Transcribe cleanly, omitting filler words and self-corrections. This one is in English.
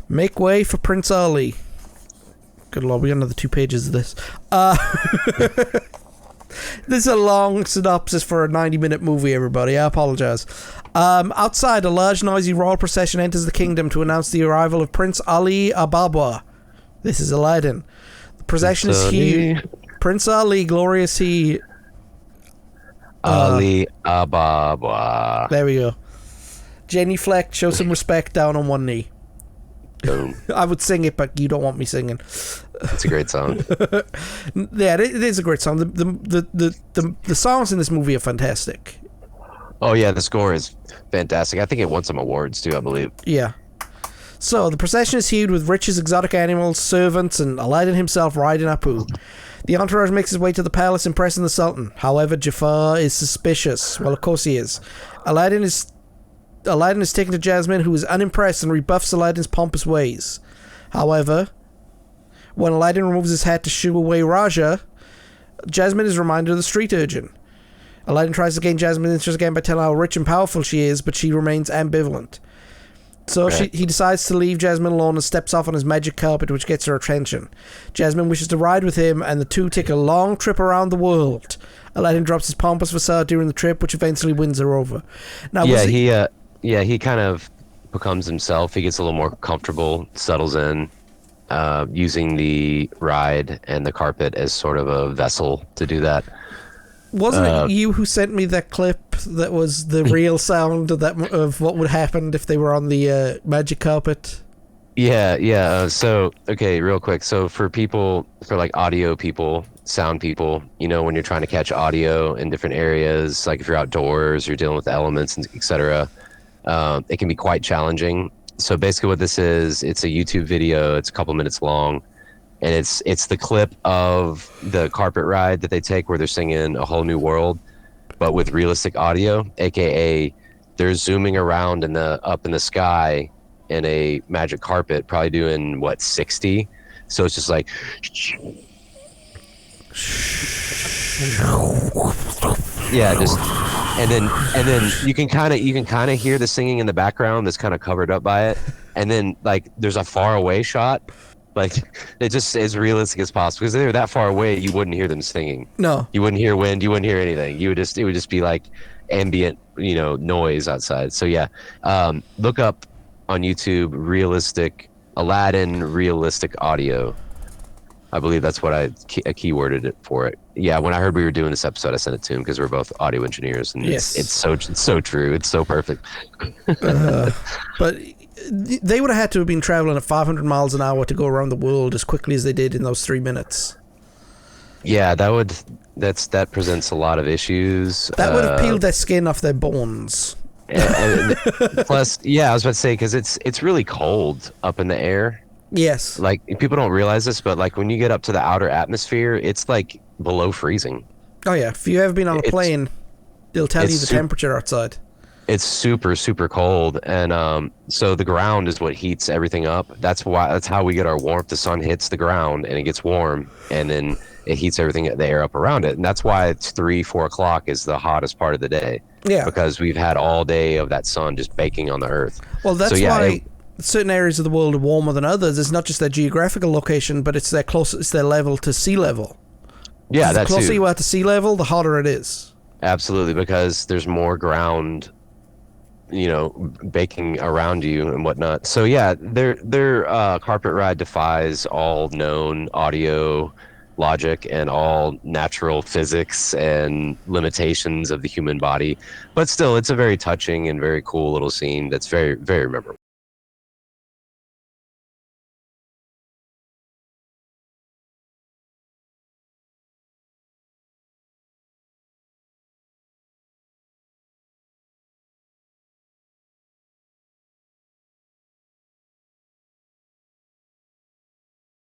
Make way for Prince Ali. Good lord, we got another 2 pages of this. This is a long synopsis for a 90-minute movie, everybody. I apologize. Outside, a large, noisy royal procession enters the kingdom to announce the arrival of Prince Ali Ababa. This is Aladdin. The procession is huge. Prince Ali, glorious he. Ali Ababa. There we go. Genuflect, show some respect, down on one knee. Boom. I would sing it, but you don't want me singing. It's a great song. Yeah, it is a great song. The songs in this movie are fantastic. Oh yeah, the score is fantastic. I think it won some awards too, I believe. Yeah. So the procession is hued with riches, exotic animals, servants, and Aladdin himself riding Apu. The entourage makes his way to the palace, impressing the Sultan. However, Jafar is suspicious. Well, of course he is. Aladdin is taken to Jasmine, who is unimpressed and rebuffs Aladdin's pompous ways. However, when Aladdin removes his hat to shoo away Raja, Jasmine is reminded of the street urchin. Aladdin tries to gain Jasmine's interest again by telling how rich and powerful she is, but she remains ambivalent. So he decides to leave Jasmine alone and steps off on his magic carpet, which gets her attention. Jasmine wishes to ride with him, and the two take a long trip around the world. Aladdin drops his pompous facade during the trip, which eventually wins her over. Now, he kind of becomes himself. He gets a little more comfortable, settles in, using the ride and the carpet as sort of a vessel to do that. Wasn't it you who sent me that clip that was the real sound of what would happen if they were on the magic carpet? Yeah. So, okay, real quick. So for like audio people, sound people, when you're trying to catch audio in different areas, like if you're outdoors, you're dealing with elements, and etc., it can be quite challenging. So basically what this is, it's a YouTube video. It's a couple minutes long. And it's the clip of the carpet ride that they take where they're singing A Whole New World, but with realistic audio, aka they're zooming around up in the sky in a magic carpet, probably doing 60. So it's just like, yeah, just and then you can kind of hear the singing in the background that's kind of covered up by it, and then like there's a far away shot. Like, it just as realistic as possible, because if they were that far away, you wouldn't hear them singing. No, you wouldn't hear wind, you wouldn't hear anything. It would just be like ambient, noise outside. So yeah, look up on YouTube realistic Aladdin realistic audio. I believe that's what I keyworded it for it. Yeah, when I heard we were doing this episode, I sent it to him because we're both audio engineers, and yes. it's so true. It's so perfect. But they would have had to have been traveling at 500 miles an hour to go around the world as quickly as they did in those 3 minutes. Yeah, that presents a lot of issues. That would have peeled their skin off their bones. And plus, yeah, I was about to say, because it's really cold up in the air. Yes. Like, people don't realize this, but like when you get up to the outer atmosphere, it's like below freezing. Oh yeah, if you've ever been on a plane, they'll tell you the temperature outside. It's super, super cold, and so the ground is what heats everything up. That's how we get our warmth. The sun hits the ground, and it gets warm, and then it heats everything, the air up around it. And that's why it's 3-4 o'clock is the hottest part of the day. Yeah, because we've had all day of that sun just baking on the earth. Well, that's why certain areas of the world are warmer than others. It's not just their geographical location, but it's their level to sea level. Yeah, the closer you are to sea level, the hotter it is. Absolutely, because there's more ground, baking around you and whatnot. So yeah, their carpet ride defies all known audio logic and all natural physics and limitations of the human body. But still, it's a very touching and very cool little scene that's very, very memorable.